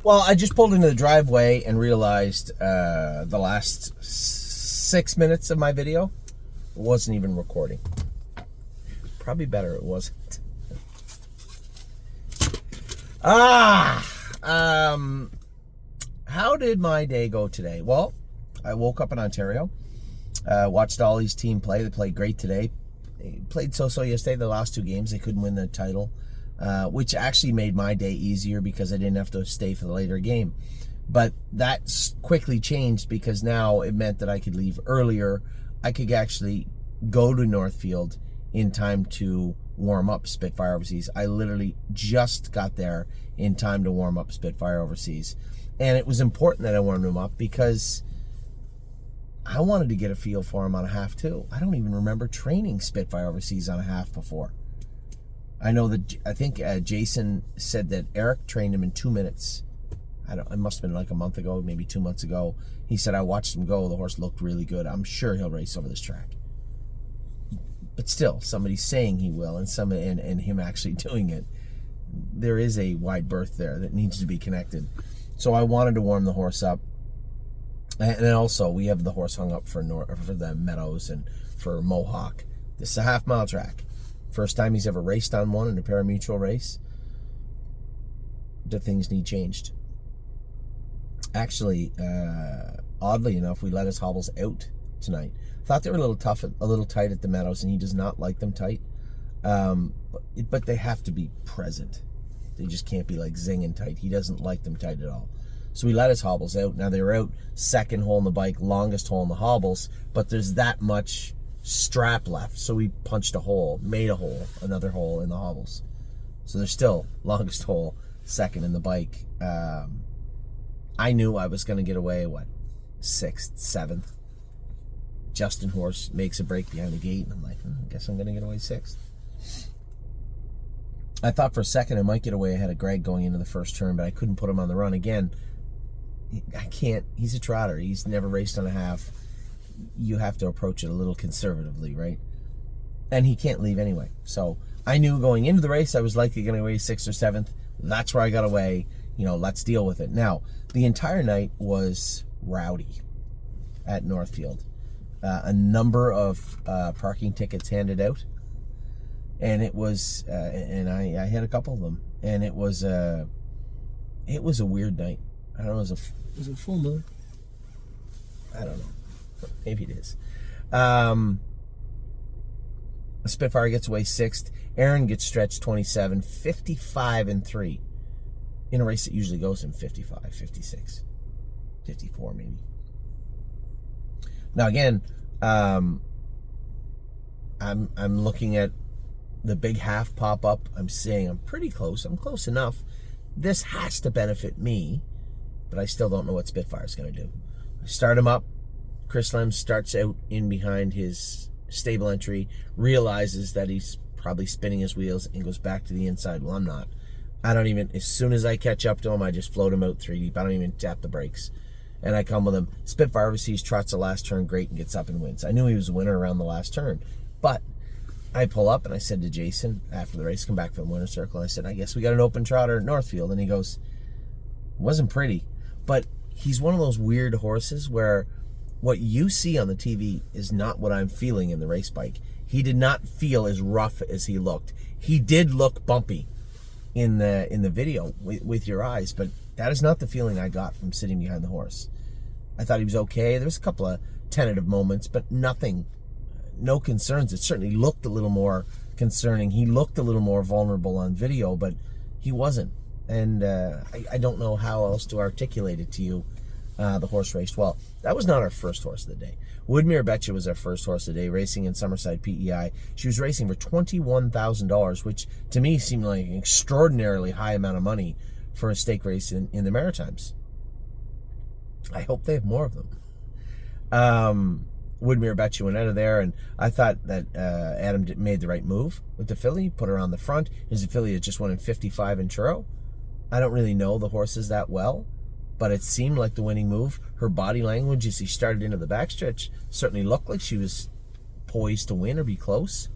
Well, I just pulled into the driveway and realized the last 6 minutes of my video wasn't even recording. Probably better it wasn't. How did my day go today? Well, I woke up in Ontario, watched Ollie's team play. They played great today. They played so-so yesterday. The last two games, they couldn't win the title, which actually made my day easier because I didn't have to stay for the later game. But that quickly changed because now it meant that I could leave earlier. I could actually go to Northfield in time to warm up Spitfire Overseas. I literally just got there in time to warm up Spitfire Overseas. And it was important that I warmed him up because I wanted to get a feel for him on a half too. I don't even remember training Spitfire Overseas on a half before. I know that, I think Jason said that Eric trained him in 2 minutes. It must have been like a month ago, maybe 2 months ago. He said, I watched him go. The horse looked really good. I'm sure he'll race over this track. But still, somebody's saying he will, and him actually doing it. There is a wide berth there that needs to be connected. So I wanted to warm the horse up. And then also, we have the horse hung up for the Meadows and for Mohawk. This is a half-mile track. First time he's ever raced on one in a pari-mutuel race. The things need changed. Actually, oddly enough, we let his hobbles out tonight. Thought they were a little tight at the Meadows, and he does not like them tight. But they have to be present. They just can't be like zinging tight. He doesn't like them tight at all. So we let his hobbles out. Now they were out second hole in the bike, longest hole in the hobbles, but there's that much strap left. So we punched a hole, made a hole, another hole in the hobbles. So there's still longest hole, second in the bike. I knew I was going to get away, 6th, 7th. Justin Horse makes a break behind the gate, and I'm like, I guess I'm going to get away 6th. I thought for a second I might get away ahead of Greg going into the first turn, but I couldn't put him on the run again. I can't. He's a trotter. He's never raced on a half. You have to approach it a little conservatively, right? And he can't leave anyway. So I knew going into the race I was likely going to away 6th or 7th. That's where I got away. Let's deal with it. Now, the entire night was rowdy at Northfield. A number of parking tickets handed out. And it was, and I had a couple of them. And it was a weird night. I don't know, was it full moon? I don't know. Maybe it is. Spitfire gets away 6th. Aaron gets stretched 27, 55 and 3. In a race that usually goes in 55, 56, 54 maybe. Now again, I'm looking at the big half pop up. I'm saying I'm pretty close. I'm close enough. This has to benefit me, but I still don't know what Spitfire's going to do. I start him up. Chris Lem starts out in behind his stable entry, realizes that he's probably spinning his wheels, and goes back to the inside. Well, I'm not. As soon as I catch up to him, I just float him out 3 deep. I don't even tap the brakes. And I come with him. Spitfire Overseas trots the last turn great and gets up and wins. I knew he was a winner around the last turn. But I pull up and I said to Jason after the race, come back from the winner's circle, I said, I guess we got an open trotter at Northfield. And he goes, it wasn't pretty. But he's one of those weird horses where what you see on the TV is not what I'm feeling in the race bike. He did not feel as rough as he looked. He did look bumpy in the video with your eyes, but that is not the feeling I got from sitting behind the horse. I thought he was okay. There was a couple of tentative moments, but nothing, no concerns. It certainly looked a little more concerning. He looked a little more vulnerable on video, but he wasn't. And I don't know how else to articulate it to you. The horse raced well. That was not our first horse of the day. Woodmere Betcha was our first horse of the day, racing in Summerside PEI. She was racing for $21,000, which to me seemed like an extraordinarily high amount of money for a stake race in the Maritimes. I hope they have more of them. Woodmere Betcha went out of there, and I thought that Adam made the right move with the filly, put her on the front. His affiliate just won in 55 in Truro. I don't really know the horses that well, but it seemed like the winning move. Her body language as he started into the backstretch certainly looked like she was poised to win or be close.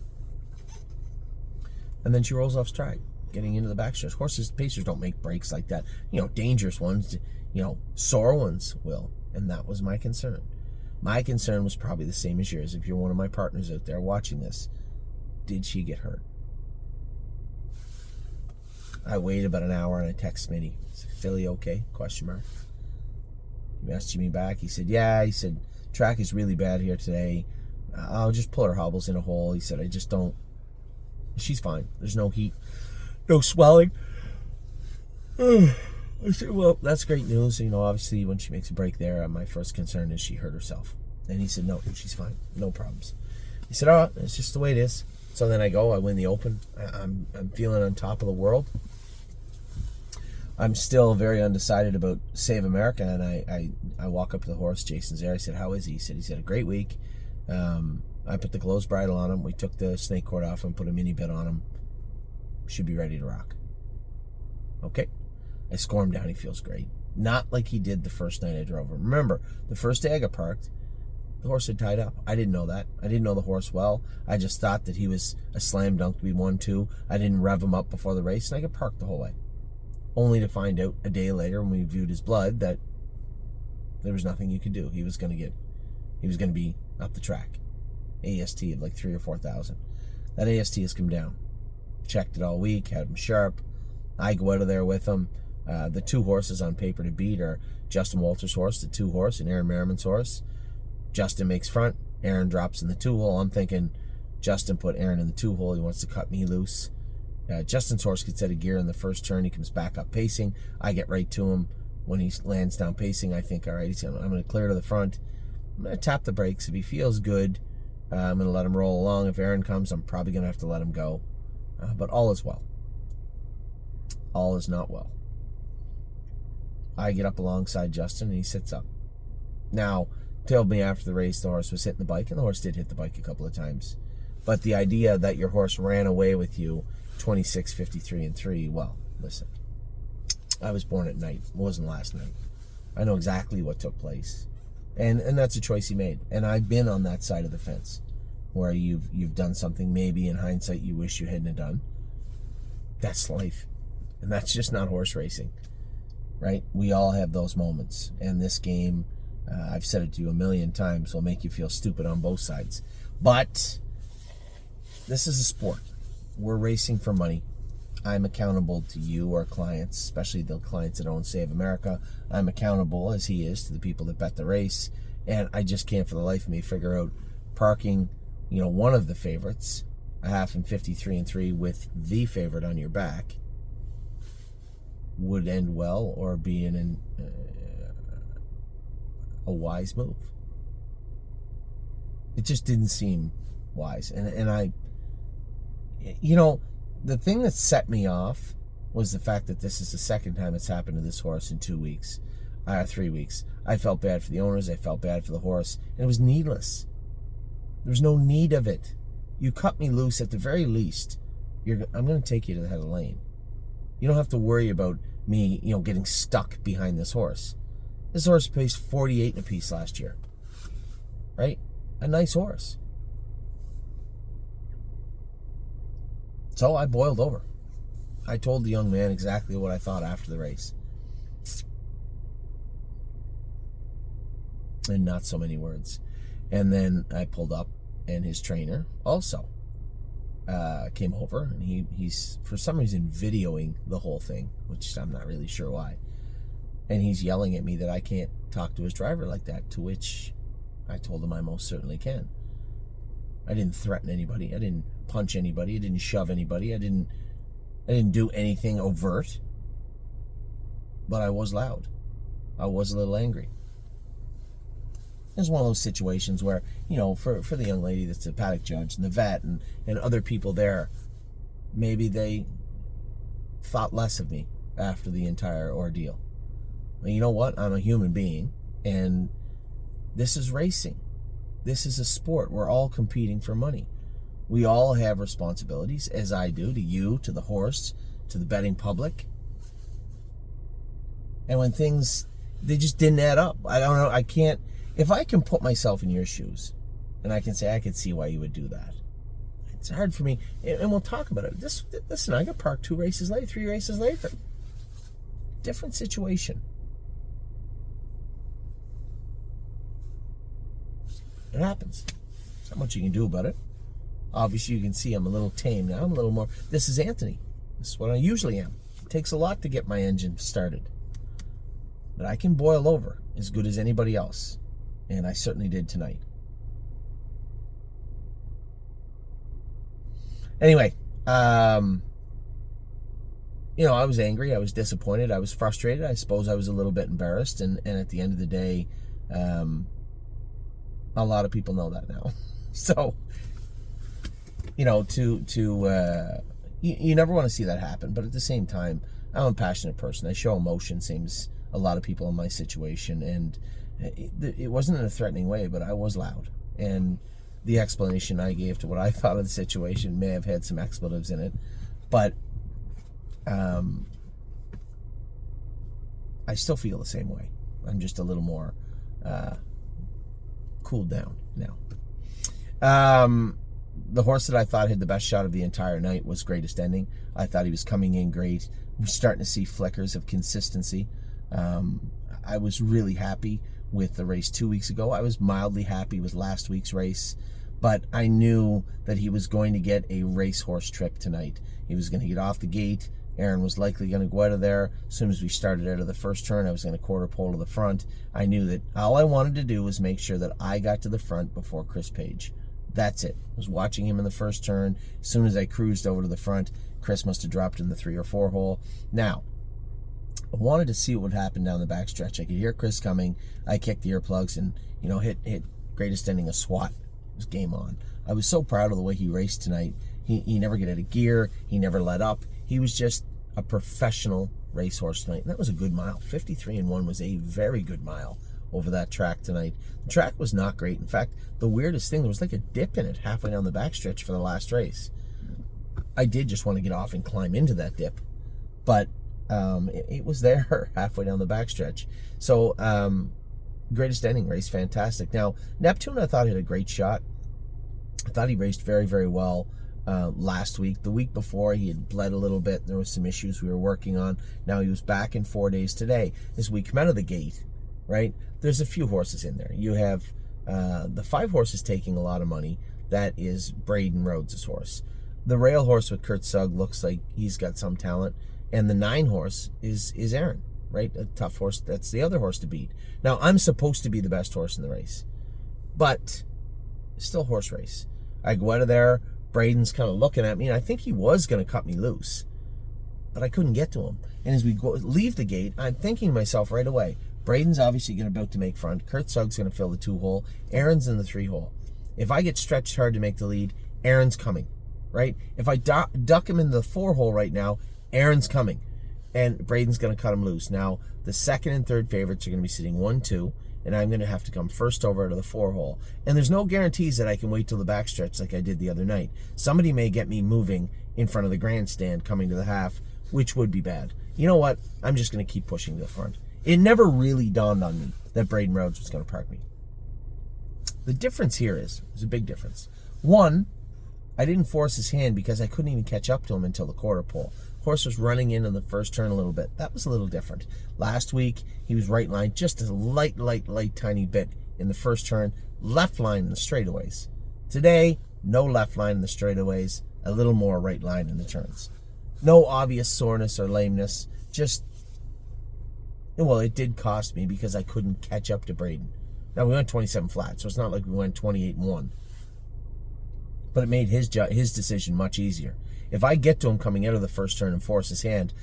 And then she rolls off stride. getting into the backstretch. Horses, pacers don't make breaks like that. Dangerous ones, sore ones will. And that was my concern. My concern was probably the same as yours. If you're one of my partners out there watching this, did she get hurt? I waited about an hour and I text Smitty. I said, Philly okay? Question mark. He messaged me back. He said, yeah. He said, track is really bad here today. I'll just pull her hobbles in a hole. He said, I just don't. She's fine. There's no heat. No swelling. I said, well, that's great news. Obviously when she makes a break there, my first concern is she hurt herself. And he said, no, she's fine. No problems. He said, all right, it's just the way it is. So then I win the Open. I'm feeling on top of the world. I'm still very undecided about Save America, and I walk up to the horse. Jason's there. I said, how is he? He said, a great week. I put the closed bridle on him. We took the snake cord off and put a mini bit on him. Should be ready to rock. Okay. I score him down. He feels great. Not like he did the first night I drove him. Remember, the first day I got parked, the horse had tied up. I didn't know that. I didn't know the horse well. I just thought that he was a slam dunk to be 1-2. I didn't rev him up before the race, and I got parked the whole way. Only to find out a day later when we viewed his blood that there was nothing you could do. He was going to be up the track. AST of like 3,000 or 4,000. That AST has come down. Checked it all week, had him sharp. I go out of there with him. The two horses on paper to beat are Justin Walter's horse, the 2 horse, and Aaron Merriman's horse. Justin makes front, Aaron drops in the 2 hole. I'm thinking Justin put Aaron in the 2 hole. He wants to cut me loose. Justin's horse gets out of gear in the first turn. He comes back up pacing. I get right to him. When he lands down pacing, I think, all right, I'm going to clear to the front. I'm going to tap the brakes. If he feels good, I'm going to let him roll along. If Aaron comes, I'm probably going to have to let him go. But all is well. All is not well. I get up alongside Justin, and he sits up. Now, told me after the race the horse was hitting the bike, and the horse did hit the bike a couple of times. But the idea that your horse ran away with you 26, 53, and 3, well, listen. I was born at night. It wasn't last night. I know exactly what took place. And that's a choice he made. And I've been on that side of the fence where you've done something maybe in hindsight you wish you hadn't have done. That's life. And that's just not horse racing. Right? We all have those moments. And this game, I've said it to you a million times, will make you feel stupid on both sides. But this is a sport. We're racing for money. I'm accountable to you, our clients, especially the clients that own Save America. I'm accountable, as he is, to the people that bet the race. And I just can't for the life of me figure out parking, one of the favorites, a half in 53 and 3 with the favorite on your back would end well or be a wise move. It just didn't seem wise. And I, the thing that set me off was the fact that this is the second time it's happened to this horse in 2 weeks, 3 weeks. I felt bad for the owners. I felt bad for the horse. And it was needless. There was no need of it. You cut me loose at the very least. I'm going to take you to the head of the lane. You don't have to worry about me, getting stuck behind this horse. This horse paced 48 and a piece last year. Right? A nice horse. So I boiled over. I told the young man exactly what I thought after the race. In not so many words. And then I pulled up, and his trainer also came over, and he's for some reason videoing the whole thing, which I'm not really sure why. And he's yelling at me that I can't talk to his driver like that, to which I told him I most certainly can. I didn't threaten anybody. I didn't punch anybody. I didn't shove anybody. I didn't do anything overt. But I was loud. I was a little angry. It's one of those situations where, for the young lady that's the paddock judge and the vet and other people there, maybe they thought less of me after the entire ordeal. And you know what? I'm a human being, and this is racing. This is a sport. We're all competing for money. We all have responsibilities, as I do, to you, to the horse, to the betting public. And when things, they just didn't add up. I don't know. I can't. If I can put myself in your shoes, and I can say I could see why you would do that. It's hard for me, and we'll talk about it. Listen, I got parked 3 races later. Different situation. It happens. There's not much you can do about it. Obviously, you can see I'm a little tame now. I'm a little more. This is Anthony. This is what I usually am. It takes a lot to get my engine started. But I can boil over as good as anybody else. And I certainly did tonight. Anyway, I was angry. I was disappointed. I was frustrated. I suppose I was a little bit embarrassed. And at the end of the day, a lot of people know that now. So, you never want to see that happen. But at the same time, I'm a passionate person. I show emotion, same as a lot of people in my situation. And it wasn't in a threatening way, but I was loud. And the explanation I gave to what I thought of the situation may have had some expletives in it. But I still feel the same way. I'm just a little more cooled down now. The horse that I thought had the best shot of the entire night was Greatest Ending. I thought he was coming in great. We're starting to see flickers of consistency. I was really happy with the race 2 weeks ago. I was mildly happy with last week's race, but I knew that he was going to get a racehorse trip tonight. He was going to get off the gate. Aaron was likely going to go out of there. As soon as we started out of the first turn, I was going to quarter pole to the front. I knew that all I wanted to do was make sure that I got to the front before Chris Page. That's it. I was watching him in the first turn. As soon as I cruised over to the front, Chris must have dropped in the 3 or 4 hole. Now, I wanted to see what would happen down the backstretch. I could hear Chris coming. I kicked the earplugs and, hit Greatest Ending a swat. It was game on. I was so proud of the way he raced tonight. He never got out of gear. He never let up. He was just a professional racehorse tonight. And that was a good mile. 53-1 was a very good mile over that track tonight. The track was not great. In fact, the weirdest thing, there was like a dip in it halfway down the backstretch for the last race. I did just want to get off and climb into that dip, but it was there halfway down the backstretch. So Greatest Ending race, fantastic. Now, Neptune, I thought, had a great shot. I thought he raced very, very well last week. The week before, he had bled a little bit. There was some issues we were working on. Now he was back in 4 days today. As we come out of the gate, right, there's a few horses in there. You have the 5 horses taking a lot of money. That is Braden Rhodes' horse. The rail horse with Kurt Sugg looks like he's got some talent. And the 9 horse is Aaron, right? A tough horse. That's the other horse to beat. Now, I'm supposed to be the best horse in the race, but still horse race. I go out of there. Braden's kind of looking at me, and I think he was going to cut me loose, but I couldn't get to him. And as we leave the gate, I'm thinking to myself right away, Braden's obviously about to make front. Kurt Sugg's going to fill the 2 hole. Aaron's in the 3 hole. If I get stretched hard to make the lead, Aaron's coming, right? If I duck him in the 4 hole right now, Aaron's coming, and Braden's going to cut him loose. Now, the 2nd and 3rd favorites are going to be sitting 1-2, and I'm going to have to come first over to the 4 hole. And there's no guarantees that I can wait till the backstretch like I did the other night. Somebody may get me moving in front of the grandstand coming to the half, which would be bad. You know what? I'm just going to keep pushing to the front. It never really dawned on me that Braden Rhodes was going to park me. The difference here is, there's a big difference. One, I didn't force his hand because I couldn't even catch up to him until the quarter pole. Horse was running in on the first turn a little bit. That was a little different. Last week, he was right line just a light, tiny bit in the first turn, left line in the straightaways. Today, no left line in the straightaways, a little more right line in the turns. No obvious soreness or lameness, just, well, it did cost me because I couldn't catch up to Braden. Now, we went 27 flat, so it's not like we went 28-1. But it made his decision much easier. If I get to him coming out of the first turn and force his hand,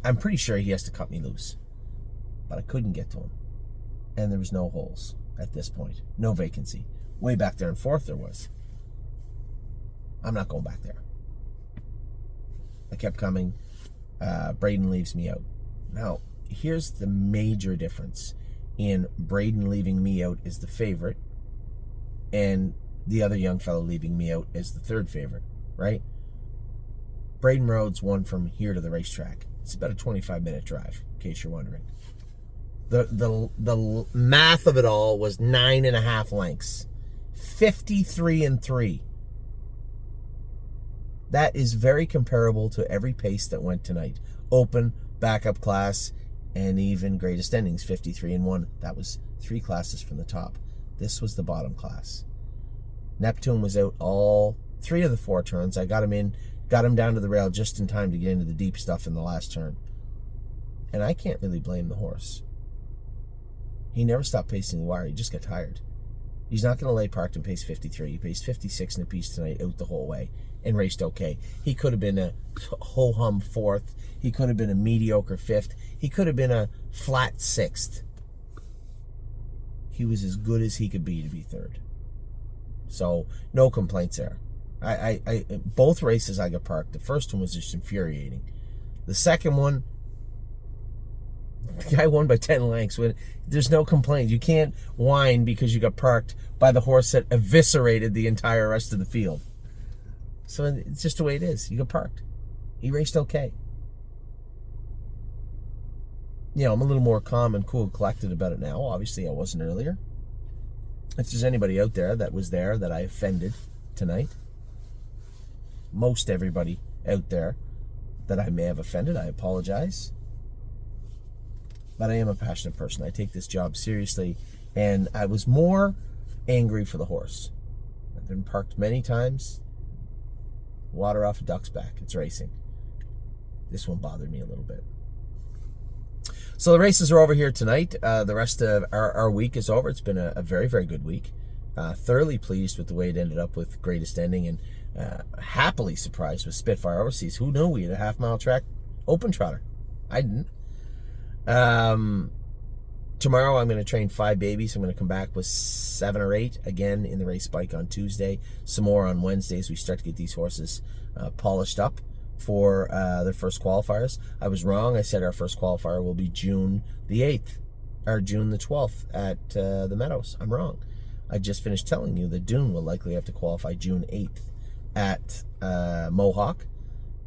I'm pretty sure he has to cut me loose. But I couldn't get to him. And there was no holes at this point. No vacancy. Way back there in 4th there was. I'm not going back there. I kept coming. Braden leaves me out. Now, here's the major difference in Braden leaving me out as the favorite and the other young fellow leaving me out as the 3rd favorite, right? Braden Rhodes won from here to the racetrack. It's about a 25-minute drive, in case you're wondering. The math of it all was 9.5 lengths. 53-3. That is very comparable to every pace that went tonight. Open, backup class, and even greatest endings, 53-1. That was 3 classes from the top. This was the bottom class. Neptune was out all 3 of the 4 turns. I got him in, got him down to the rail just in time to get into the deep stuff in the last turn. And I can't really blame the horse. He never stopped pacing the wire. He just got tired. He's not going to lay parked and pace 53. He paced 56 in a piece tonight out the whole way and raced okay. He could have been a ho-hum 4th. He could have been a mediocre 5th. He could have been a flat 6th. He was as good as he could be to be 3rd. So, no complaints there. Both races I got parked. The first one was just infuriating. The second one, the guy won by 10 lengths. There's no complaint. You can't whine because you got parked by the horse that eviscerated the entire rest of the field. So it's just the way it is. You got parked. He raced okay. You know, I'm a little more calm and cool and collected about it now. Obviously, I wasn't earlier. If there's anybody out there that was there that I offended tonight, most everybody out there that I may have offended, I apologize. But I am a passionate person. I take this job seriously, and I was more angry for the horse. I've been parked many times. Water off a duck's back. It's racing. This one bothered me a little bit. So the races are over here tonight. The rest of our week is over. It's been a very, very good week. Thoroughly pleased with the way it ended up with greatest ending, and happily surprised with Spitfire Overseas. Who knew we had a half-mile track open trotter? I didn't. Tomorrow I'm going to train 5 babies. I'm going to come back with 7 or 8 again in the race bike on Tuesday. Some more on Wednesday as we start to get these horses polished up for their first qualifiers. I was wrong. I said our first qualifier will be June the 8th or June the 12th at the Meadows. I'm wrong. I just finished telling you that Dune will likely have to qualify June 8th at Mohawk,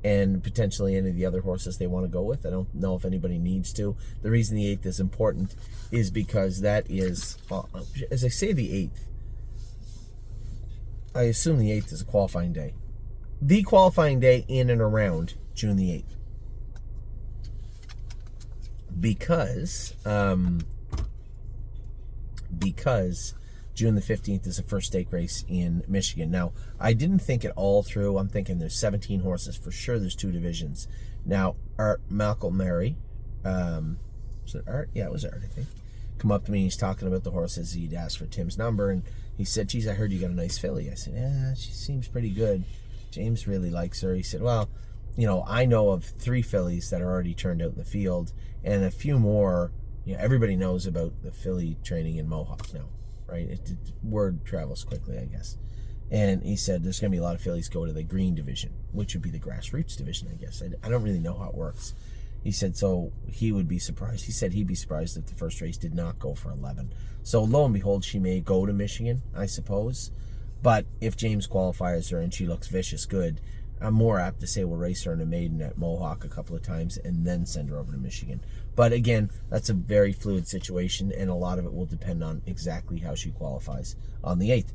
and potentially any of the other horses they want to go with. I don't know if anybody needs to. The reason the 8th is important is because that is, as I say the 8th, I assume the 8th is a qualifying day. The qualifying day in and around June the 8th. Because June the 15th is the first stake race in Michigan. Now, I didn't think it all through. I'm thinking there's 17 horses. For sure there's 2 divisions. Now, Art Malcolm-Mary, was it Art? Yeah, it was Art, I think. Come up to me, he's talking about the horses. He'd asked for Tim's number, and he said, geez, I heard you got a nice filly. I said, yeah, she seems pretty good. James really likes her. He said, well, you know, I know of 3 fillies that are already turned out in the field, and a few more. You know, everybody knows about the filly training in Mohawk now. Right, word travels quickly, I guess. And he said there's going to be a lot of fillies go to the green division, which would be the grassroots division, I guess. I don't really know how it works. He said so he would be surprised. He said he'd be surprised if the first race did not go for 11. So lo and behold, she may go to Michigan, I suppose. But if James qualifies her and she looks vicious good, I'm more apt to say we'll race her in a maiden at Mohawk a couple of times and then send her over to Michigan. But again, that's a very fluid situation, and a lot of it will depend on exactly how she qualifies on the 8th.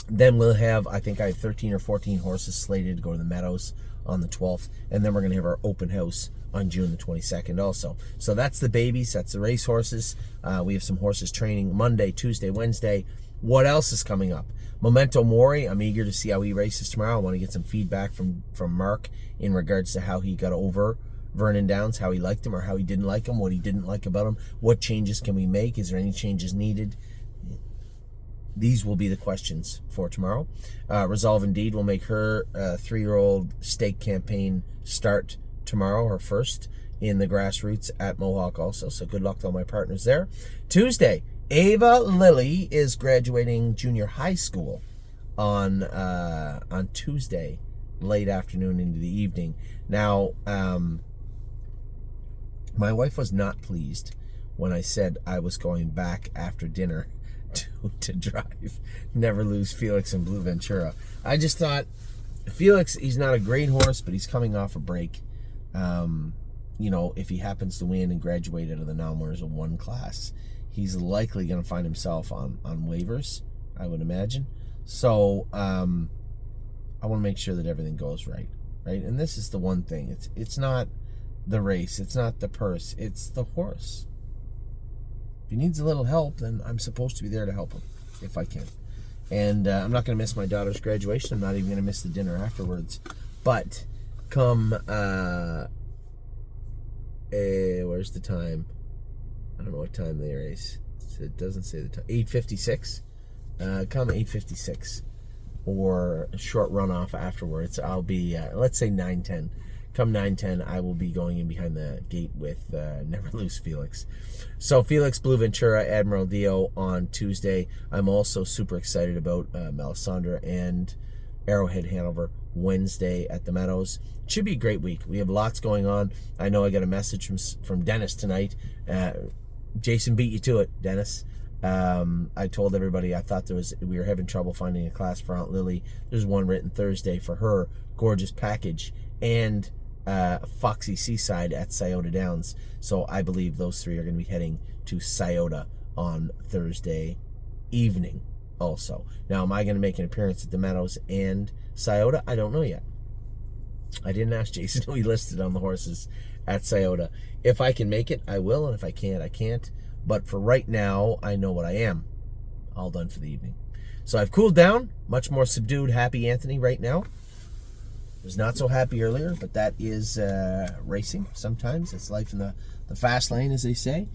Then we'll have, I think I have 13 or 14 horses slated to go to the Meadows on the 12th, and then we're going to have our open house on June the 22nd also. So that's the babies, that's the race horses. We have some horses training Monday, Tuesday, Wednesday. What else is coming up? Memento Mori, I'm eager to see how he races tomorrow. I want to get some feedback from Mark in regards to how he got over Vernon Downs, how he liked him or how he didn't like him, what he didn't like about him, what changes can we make, is there any changes needed? These will be the questions for tomorrow. Resolve Indeed will make her 3-year-old stake campaign start tomorrow, her first in the grassroots at Mohawk also, so good luck to all my partners there. Tuesday, Ava Lilly is graduating junior high school on Tuesday, late afternoon into the evening. Now, my wife was not pleased when I said I was going back after dinner to drive Never Lose Felix and Blue Ventura. I just thought, Felix, he's not a great horse, but he's coming off a break. You know, if he happens to win and graduate out of the non-winners of 1 class, he's likely going to find himself on waivers, I would imagine. So, I want to make sure that everything goes right. And this is the one thing. It's not the race. It's not the purse. It's the horse. If he needs a little help, then I'm supposed to be there to help him if I can. And I'm not going to miss my daughter's graduation. I'm not even going to miss the dinner afterwards. But come, where's the time? I don't know what time they race. It doesn't say the time. 8:56. Come 8:56. Or a short runoff afterwards. I'll be, let's say 9:10. Come 9:10, I will be going in behind the gate with Never Lose Felix. So Felix Blue Ventura, Admiral Dio on Tuesday. I'm also super excited about Melisandre and Arrowhead Hanover Wednesday at the Meadows. It should be a great week. We have lots going on. I know I got a message from Dennis tonight. Jason beat you to it, Dennis. I told everybody I thought we were having trouble finding a class for Aunt Lily. There's one written Thursday for her. Gorgeous package. And Foxy Seaside at Scioto Downs. So I believe those three are going to be heading to Scioto on Thursday evening also. Now, am I going to make an appearance at the Meadows and Scioto? I don't know yet. I didn't ask Jason who he listed on the horses at Scioto. If I can make it, I will, and if I can't, I can't. But for right now, I know what I am. All done for the evening. So I've cooled down, much more subdued, happy Anthony right now. Was not so happy earlier, but that is racing. Sometimes it's life in the fast lane, as they say.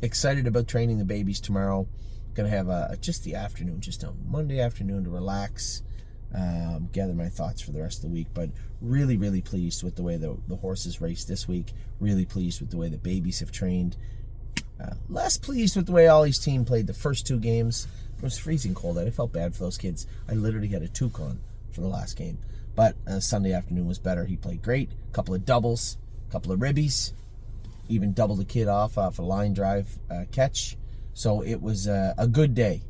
Excited about training the babies tomorrow. Gonna have just the afternoon, just a Monday afternoon to relax, gather my thoughts for the rest of the week. But really, really pleased with the way the horses raced this week. Really pleased with the way the babies have trained. Less pleased with the way Ollie's team played the first two games. It was freezing cold out. I felt bad for those kids. I literally had a toque on for the last game. But Sunday afternoon was better. He played great. A couple of doubles, a couple of ribbies. Even doubled a kid off a line drive catch. So it was a good day,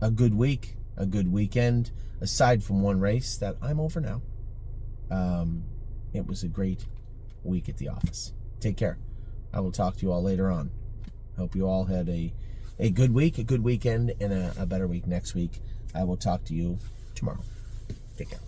a good week, a good weekend, aside from one race that I'm over now. It was a great week at the office. Take care. I will talk to you all later on. Hope you all had a good week, a good weekend, and a better week next week. I will talk to you tomorrow. Take care.